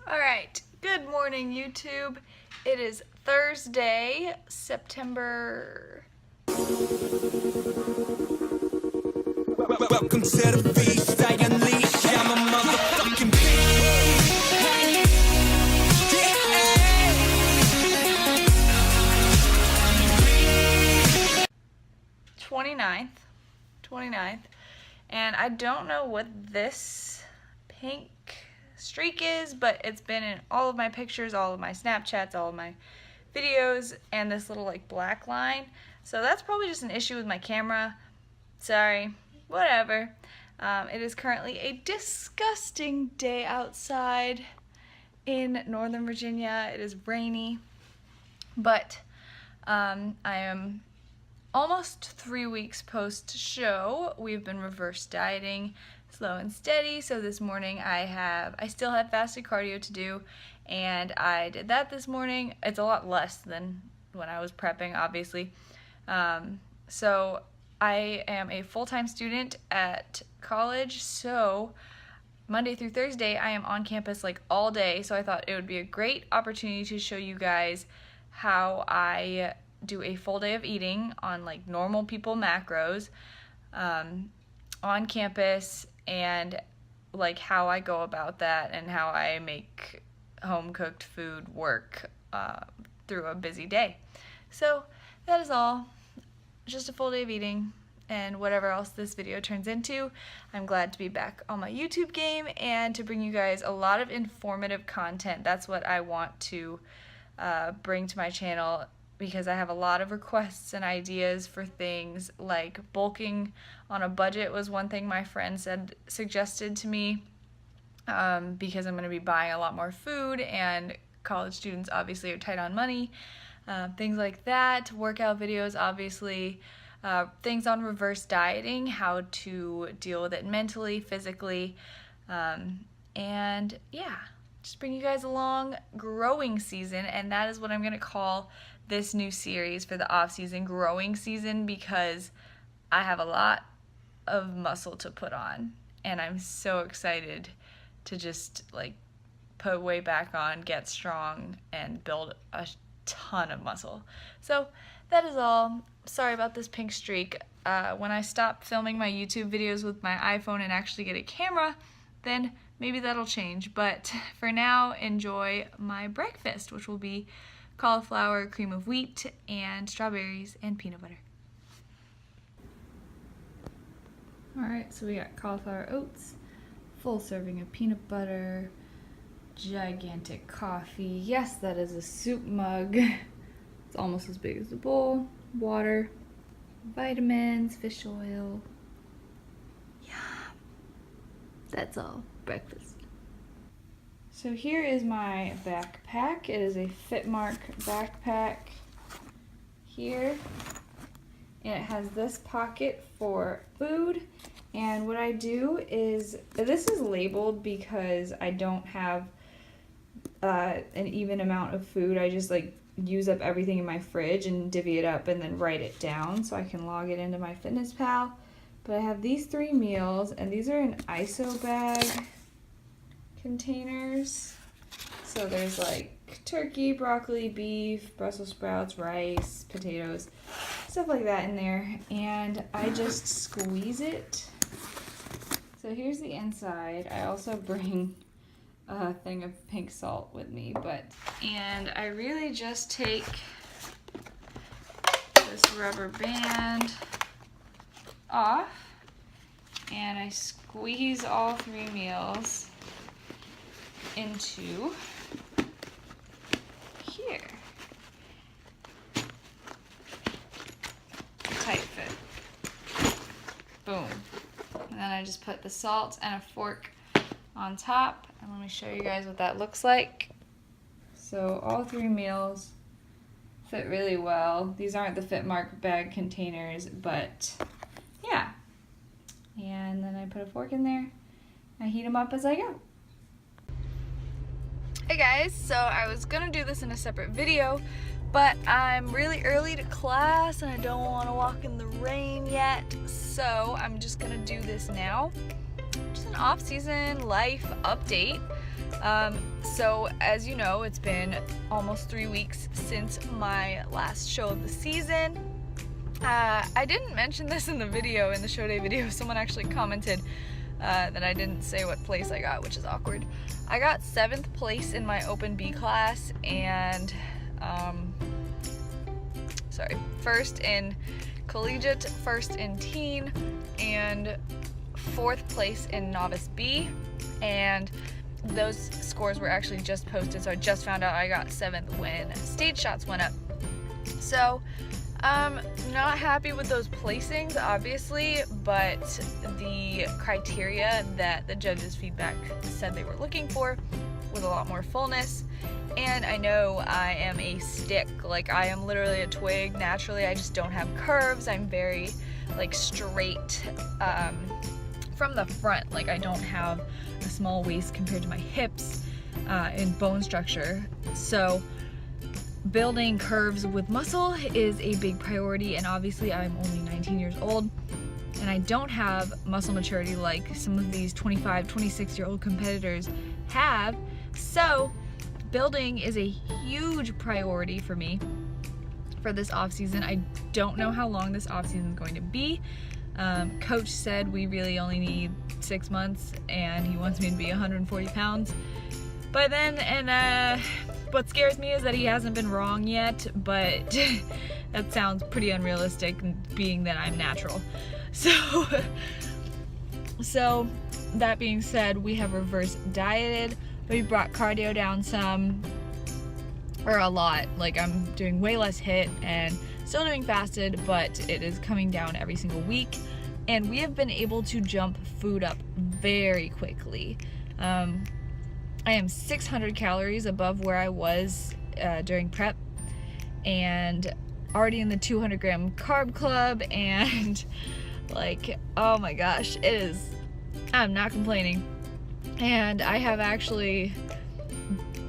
Alright, good morning YouTube. It is Thursday, September... Welcome to the feast, I unleash, I'm a motherfucking beast. 29th, and I don't know what this pink streak is, but it's been in all of my pictures, all of my Snapchats, all of my videos, and this little like black line. So that's probably just an issue with my camera. Sorry, whatever. It is currently a disgusting day outside in Northern Virginia. It is rainy, but I am almost 3 weeks post-show. We've been reverse dieting, slow and steady. So this morning I still have fasted cardio to do, and I did that this morning. It's a lot less than when I was prepping, obviously. So I am a full-time student at college, so Monday through Thursday I am on campus like all day. So I thought it would be a great opportunity to show you guys how I do a full day of eating on like normal people macros on campus, and like how I go about that and how I make home cooked food work through a busy day. So that is all, just a full day of eating and whatever else this video turns into. I'm glad to be back on my YouTube game and to bring you guys a lot of informative content. That's what I want to bring to my channel, because I have a lot of requests and ideas for things like bulking on a budget was one thing my friend suggested to me, because I'm going to be buying a lot more food and college students obviously are tight on money. Things like that, workout videos obviously, things on reverse dieting, how to deal with it mentally, physically, and yeah, just bring you guys along growing season, and that is what I'm going to call this new series for the off-season, growing season, because I have a lot of muscle to put on, and I'm so excited to just like put weight back on, get strong, and build a ton of muscle. So that is all. Sorry about this pink streak. When I stop filming my YouTube videos with my iPhone and actually get a camera, then maybe that'll change. But for now, enjoy my breakfast, which will be cauliflower, cream of wheat, and strawberries and peanut butter. Alright, so we got cauliflower oats, full serving of peanut butter, gigantic coffee. Yes, that is a soup mug. It's almost as big as the bowl. Water, vitamins, fish oil. Yeah, that's all. Breakfast. So here is my backpack. It is a Fitmark backpack here, and it has this pocket for food. And what I do is, this is labeled because I don't have an even amount of food. I just like use up everything in my fridge and divvy it up and then write it down so I can log it into my FitnessPal. But I have these 3 meals, and these are in ISO bag containers. So there's like turkey, broccoli, beef, Brussels sprouts, rice, potatoes, stuff like that in there, and I just squeeze it. So here's the inside. I also bring a thing of pink salt with me, and I really just take this rubber band off and I squeeze all 3 meals into here. Tight fit. Boom. And then I just put the salt and a fork on top, and let me show you guys what that looks like. So all 3 meals fit really well. These aren't the Fitmark bag containers, but yeah. And then I put a fork in there. I heat them up as I go. Hey guys, so I was gonna do this in a separate video, but I'm really early to class and I don't want to walk in the rain yet, so I'm just gonna do this now. Just an off-season life update. So as you know, it's been almost 3 weeks since my last show of the season. I didn't mention this in the show day video. Someone actually commented that I didn't say what place I got, which is awkward. I got 7th place in my open B class, and first in collegiate, first in teen, and 4th place in novice B. And those scores were actually just posted, so I just found out I got 7th when stage shots went up. So not happy with those placings, obviously, but the criteria that the judges' feedback said they were looking for was a lot more fullness. And I know I am a stick, like I am literally a twig naturally. I just don't have curves. I'm very like straight from the front. Like I don't have a small waist compared to my hips in bone structure. So building curves with muscle is a big priority, and obviously I'm only 19 years old and I don't have muscle maturity like some of these 25, 26-year-old competitors have. So building is a huge priority for me for this off season. I don't know how long this off season is going to be. Coach said we really only need 6 months, and he wants me to be 140 pounds by then. And what scares me is that he hasn't been wrong yet, but that sounds pretty unrealistic, being that I'm natural. So that being said, we have reverse dieted. We brought cardio down some, or a lot. Like I'm doing way less HIIT and still doing fasted, but it is coming down every single week. And we have been able to jump food up very quickly. I am 600 calories above where I was during prep, and already in the 200 gram carb club, and like, oh my gosh, I'm not complaining. And I have actually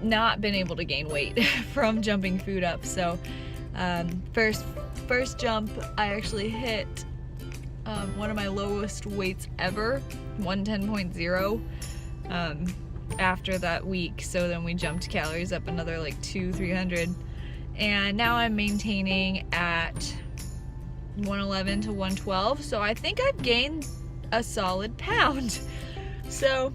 not been able to gain weight from jumping food up. So first jump, I actually hit one of my lowest weights ever, 110.0 after that week. So then we jumped calories up another like 200-300, and now I'm maintaining at 111 to 112. So I think I've gained a solid pound. So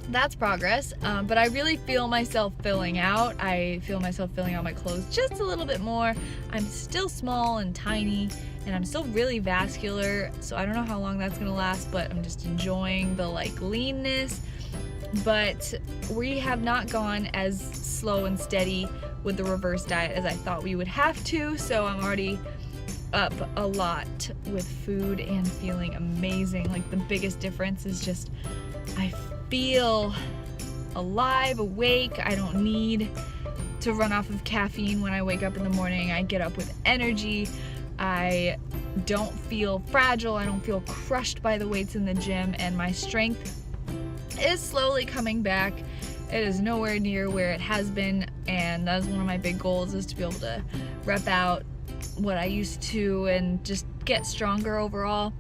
that's progress, but I really feel myself filling out. I feel myself filling out my clothes just a little bit more. I'm still small and tiny, and I'm still really vascular, so I don't know how long that's gonna last, but I'm just enjoying the like leanness. But we have not gone as slow and steady with the reverse diet as I thought we would have to, so I'm already up a lot with food and feeling amazing. Like the biggest difference is just I feel alive, awake. I don't need to run off of caffeine when I wake up in the morning. I get up with energy. I don't feel fragile. I don't feel crushed by the weights in the gym, and my strength is slowly coming back. It is nowhere near where it has been, and that's one of my big goals, is to be able to rep out what I used to and just get stronger overall.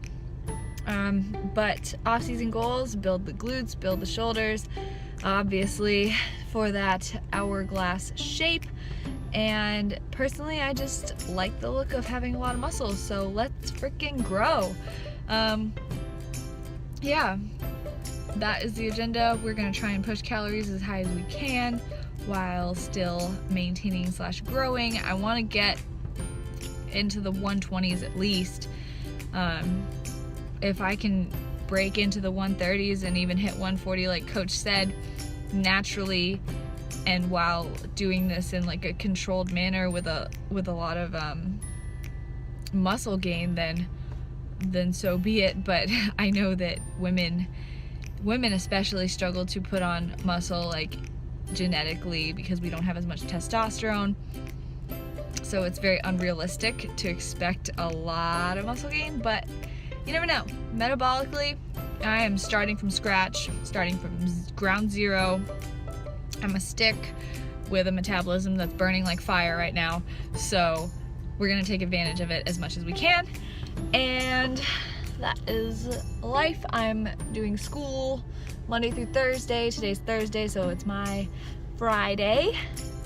But off-season goals: build the glutes, build the shoulders, obviously for that hourglass shape. And personally, I just like the look of having a lot of muscles, so let's freaking grow. Yeah, that is the agenda. We're gonna try and push calories as high as we can while still maintaining / growing. I want to get into the 120s at least. If I can break into the 130s and even hit 140 like coach said naturally, and while doing this in like a controlled manner with a lot of muscle gain, then so be it. But I know that women especially struggle to put on muscle, like genetically, because we don't have as much testosterone. So it's very unrealistic to expect a lot of muscle gain, but you never know. Metabolically, I am starting from scratch, starting from ground zero. I'm a stick with a metabolism that's burning like fire right now, so we're gonna take advantage of it as much as we can. And that is life. I'm doing school Monday through Thursday. Today's Thursday, so it's my Friday,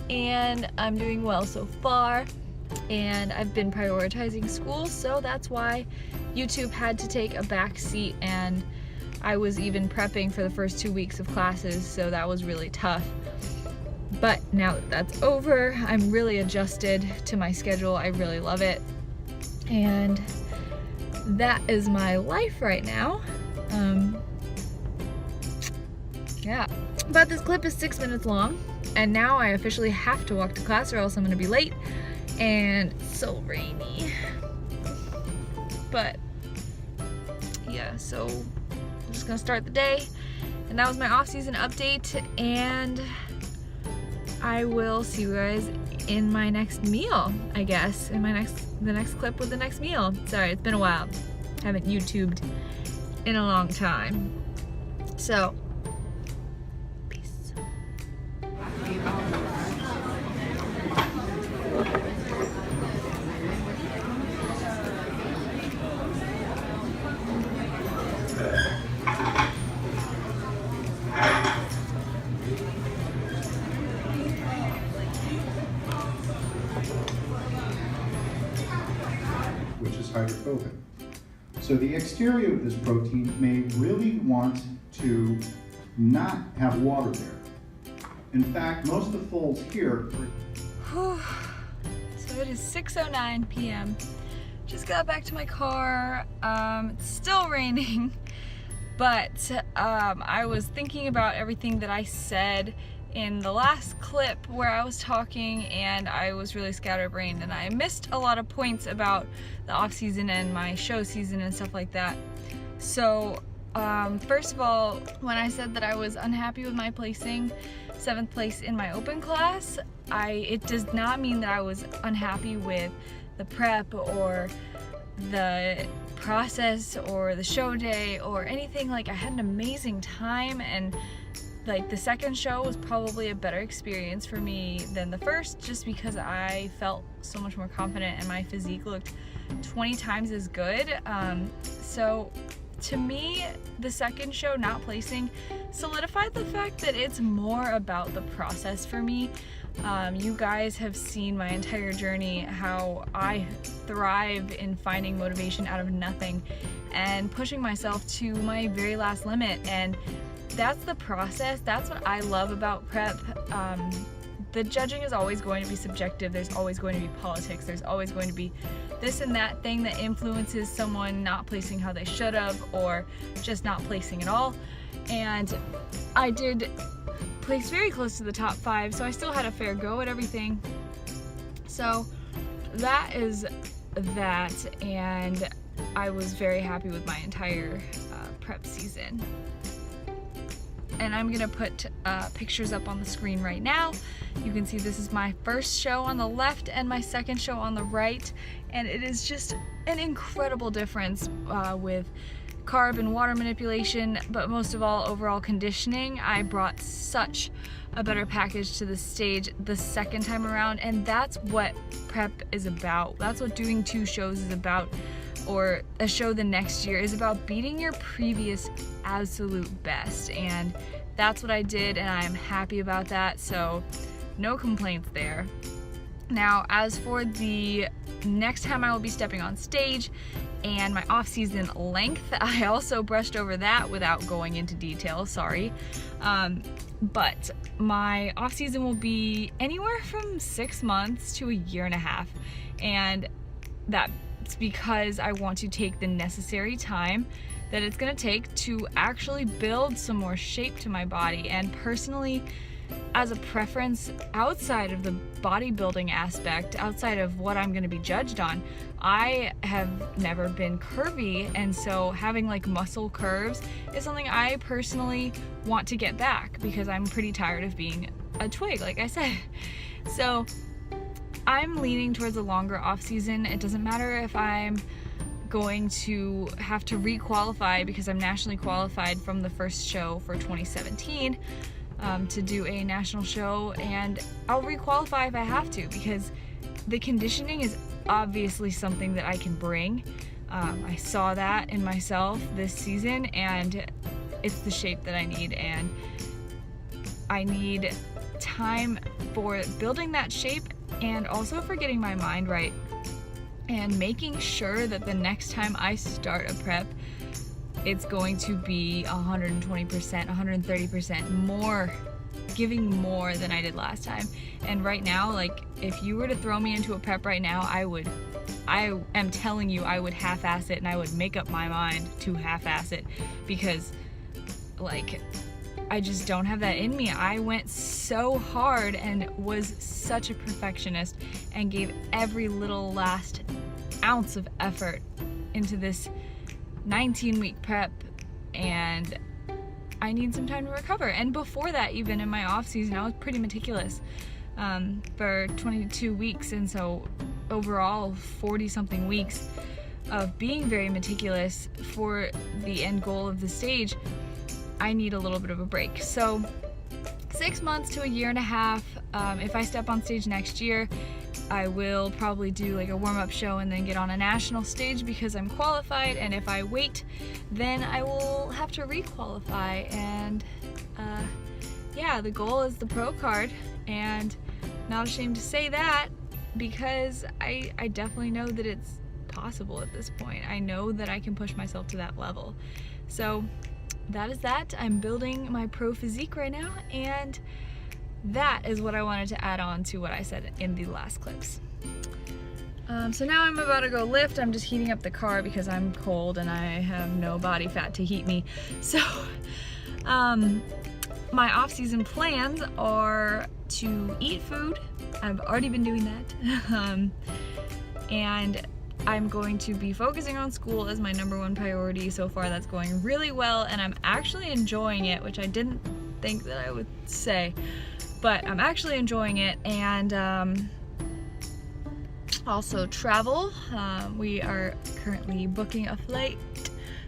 and I'm doing well so far. And I've been prioritizing school, so that's why YouTube had to take a back seat, and I was even prepping for the first 2 weeks of classes, so that was really tough. But now that that's over, I'm really adjusted to my schedule. I really love it, and that is my life right now. Yeah, but this clip is 6 minutes long, and now I officially have to walk to class or else I'm gonna be late, and it's so rainy. But yeah, so I'm just gonna start the day, and that was my off-season update, and I will see you guys in my next meal, I guess, in the next clip with the next meal. Sorry, it's been a while. Haven't YouTubed in a long time. So, peace. Which is hydrophobic. So the exterior of this protein may really want to not have water there. In fact, most of the folds here So it is 6:09 p.m. Just got back to my car. It's still raining, but I was thinking about everything that I said in the last clip where I was talking, and I was really scatterbrained, and I missed a lot of points about the off season and my show season and stuff like that. So first of all, when I said that I was unhappy with my placing, 7th place in my open class, it does not mean that I was unhappy with the prep or the process or the show day or anything. Like, I had an amazing time, and like the second show was probably a better experience for me than the first, just because I felt so much more confident and my physique looked 20 times as good. So to me, the second show not placing solidified the fact that it's more about the process for me. You guys have seen my entire journey, how I thrive in finding motivation out of nothing and pushing myself to my very last limit, and that's the process. That's what I love about prep. The judging is always going to be subjective. There's always going to be politics. There's always going to be this and that thing that influences someone not placing how they should have, or just not placing at all. And I did place very close to the top 5, so I still had a fair go at everything. So that is that, and I was very happy with my entire prep season. And I'm gonna put pictures up on the screen right now. You can see this is my first show on the left and my second show on the right, and it is just an incredible difference with carb and water manipulation, but most of all, overall conditioning. I brought such a better package to the stage the second time around, and that's what prep is about. That's what doing 2 shows is about, or a show the next year is about, beating your previous absolute best. And that's what I did, and I am happy about that, so no complaints there. Now, as for the next time I will be stepping on stage and my off-season length, I also brushed over that without going into detail, sorry. But my off-season will be anywhere from 6 months to a year and a half, and that's because I want to take the necessary time that it's gonna take to actually build some more shape to my body. And personally, as a preference, outside of the bodybuilding aspect, outside of what I'm gonna be judged on, I have never been curvy, and so having like muscle curves is something I personally want to get back, because I'm pretty tired of being a twig, like I said. So I'm leaning towards a longer off season. It doesn't matter if I'm going to have to re-qualify, because I'm nationally qualified from the first show for 2017 to do a national show, and I'll re-qualify if I have to, because the conditioning is obviously something that I can bring. I saw that in myself this season, and it's the shape that I need, and I need time for building that shape and also for getting my mind right and making sure that the next time I start a prep, it's going to be 120%, 130% more, giving more than I did last time. And right now, like, if you were to throw me into a prep right now, I am telling you, I would half-ass it, and I would make up my mind to half-ass it, because like, I just don't have that in me. I went so hard and was such a perfectionist and gave every little last ounce of effort into this 19-week prep, and I need some time to recover. And before that, even in my off season, I was pretty meticulous for 22 weeks, and so overall 40 something weeks of being very meticulous for the end goal of the stage. I need a little bit of a break. So 6 months to a year and a half. If I step on stage next year, I will probably do like a warm-up show and then get on a national stage because I'm qualified, and if I wait, then I will have to re-qualify. And yeah, the goal is the pro card, and not ashamed to say that, because I definitely know that it's possible at this point. I know that I can push myself to that level. So that is that. I'm building my pro physique right now, and that is what I wanted to add on to what I said in the last clips. So now I'm about to go lift. I'm just heating up the car because I'm cold and I have no body fat to heat me. So my off-season plans are to eat food. I've already been doing that. And I'm going to be focusing on school as my #1 priority. So far that's going really well, and I'm actually enjoying it, which I didn't think that I would say, but I'm actually enjoying it. And also travel. We are currently booking a flight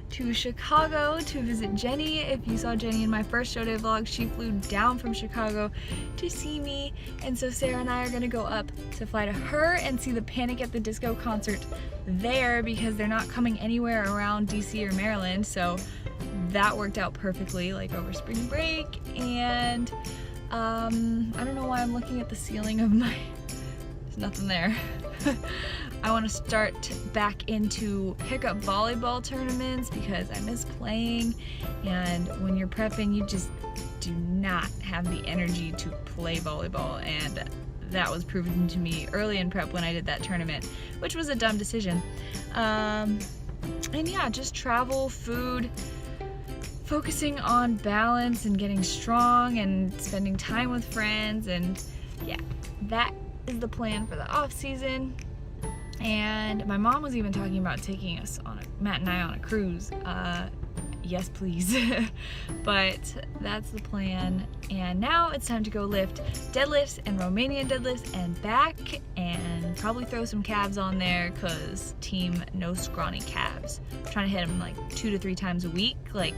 to Chicago to visit Jenny. If you saw Jenny in my first show day vlog, she flew down from Chicago to see me, and so Sarah and I are gonna go up to fly to her and see the Panic at the Disco concert there, because they're not coming anywhere around DC or Maryland. So that worked out perfectly, like over spring break. And I don't know why I'm looking at the ceiling of my, there's nothing there. I want to start back into pickup volleyball tournaments because I miss playing, and when you're prepping, you just do not have the energy to play volleyball, and that was proven to me early in prep when I did that tournament, which was a dumb decision. And yeah, just travel, food, focusing on balance and getting strong and spending time with friends, and yeah, that is the plan for the off season. And my mom was even talking about taking us on Matt and I on a cruise. Yes, please. But that's the plan. And now it's time to go lift deadlifts and Romanian deadlifts and back, and probably throw some calves on there, because team no scrawny calves. I'm trying to hit them like 2 to 3 times a week, like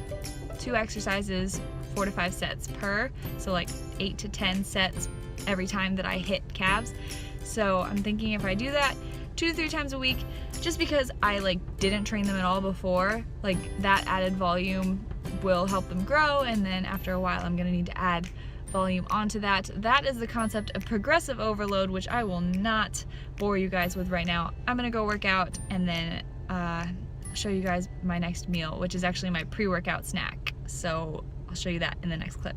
2 exercises, 4 to 5 sets per. So like 8 to 10 sets every time that I hit calves. So I'm thinking if I do that 2 to 3 times a week, just because I like didn't train them at all before, like that added volume will help them grow, and then after a while I'm gonna need to add volume onto that. That is the concept of progressive overload, which I will not bore you guys with right now. I'm gonna go work out and then show you guys my next meal, which is actually my pre-workout snack. So I'll show you that in the next clip.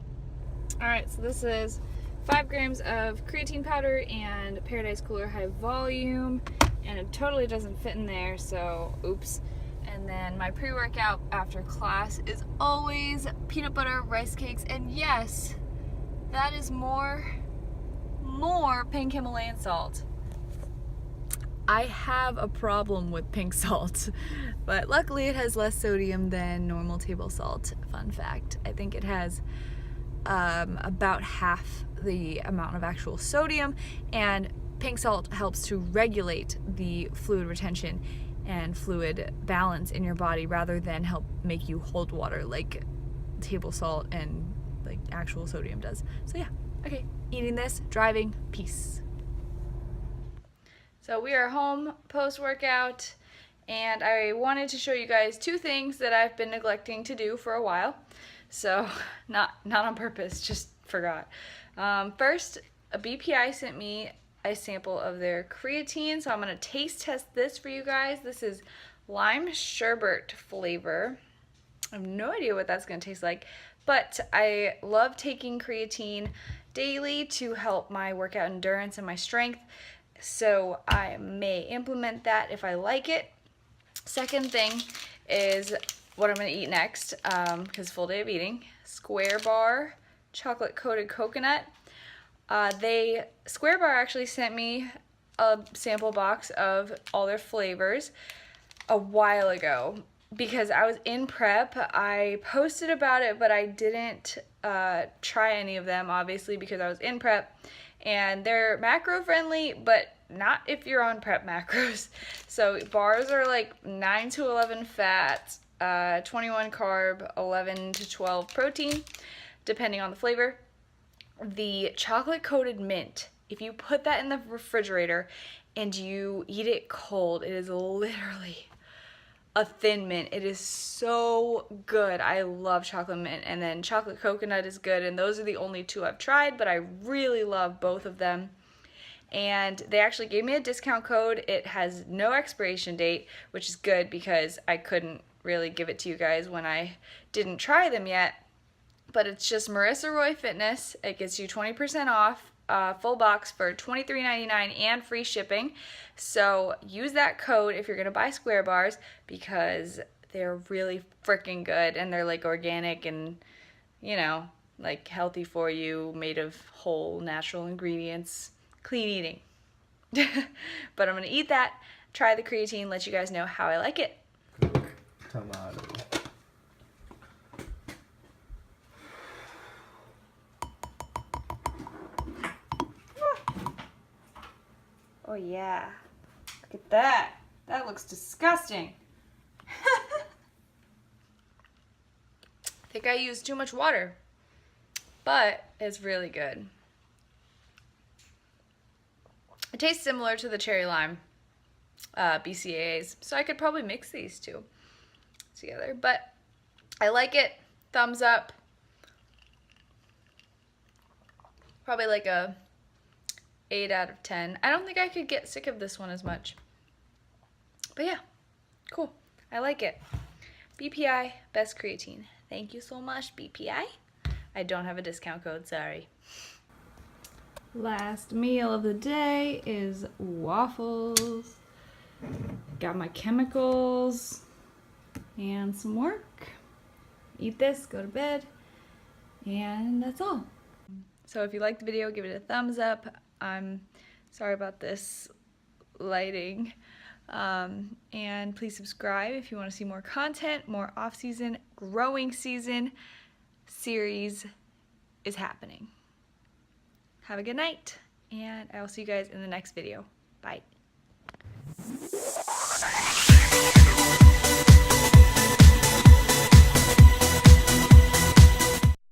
All right, so this is 5 grams of creatine powder and Paradise Cooler High Volume, and it totally doesn't fit in there, so oops. And then my pre-workout after class is always peanut butter, rice cakes, and yes, that is more pink Himalayan salt. I have a problem with pink salt, but luckily it has less sodium than normal table salt. Fun fact, I think it has about half the amount of actual sodium, and pink salt helps to regulate the fluid retention and fluid balance in your body rather than help make you hold water like table salt and like actual sodium does. So yeah, okay, eating this, driving, peace. So we are home post-workout, And I wanted to show you guys two things that I've been neglecting to do for a while. So, not on purpose, just forgot. First, a BPI sent me a sample of their creatine, so I'm going to taste test this for you guys. This is lime sherbet flavor. I have no idea what that's going to taste like, but I love taking creatine daily to help my workout endurance and my strength, so I may implement that if I like it. Second thing is what I'm going to eat next, because full day of eating. Square Bar chocolate coated coconut. Square Bar actually sent me a sample box of all their flavors a while ago because I was in prep. I posted about it, but I didn't try any of them, obviously, because I was in prep. And they're macro friendly, but not if you're on prep macros. So bars are like 9 to 11 fat, 21 carb, 11 to 12 protein, depending on the flavor. The chocolate coated mint, if you put that in the refrigerator and you eat it cold, it is literally a thin mint. It is so good. I love chocolate mint, and then chocolate coconut is good, and those are the only two I've tried, but I really love both of them. And they actually gave me a discount code. It has no expiration date, which is good because I couldn't really give it to you guys when I didn't try them yet. But it's just MarissaRoyFitness. It gets you 20% off, full box for $23.99 and free shipping. So use that code if you're gonna buy Square Bars because they're really freaking good, and they're like organic and, you know, like healthy for you, made of whole natural ingredients, clean eating. But I'm gonna eat that, try the creatine, let you guys know how I like it. Tomato. Oh yeah, look at that. That looks disgusting. I think I used too much water, but it's really good. It tastes similar to the cherry lime BCAAs, so I could probably mix these two together, but I like it. Thumbs up. Probably like a 8 out of 10. I don't think I could get sick of this one as much. But yeah, cool. I like it. BPI, best creatine. Thank you so much, BPI. I don't have a discount code, sorry. Last meal of the day is waffles. Got my chemicals and some work. Eat this, go to bed, and that's all. So if you liked the video, give it a thumbs up. I'm sorry about this lighting. And please subscribe if you want to see more content, more off-season, growing season series is happening. Have a good night, and I will see you guys in the next video. Bye.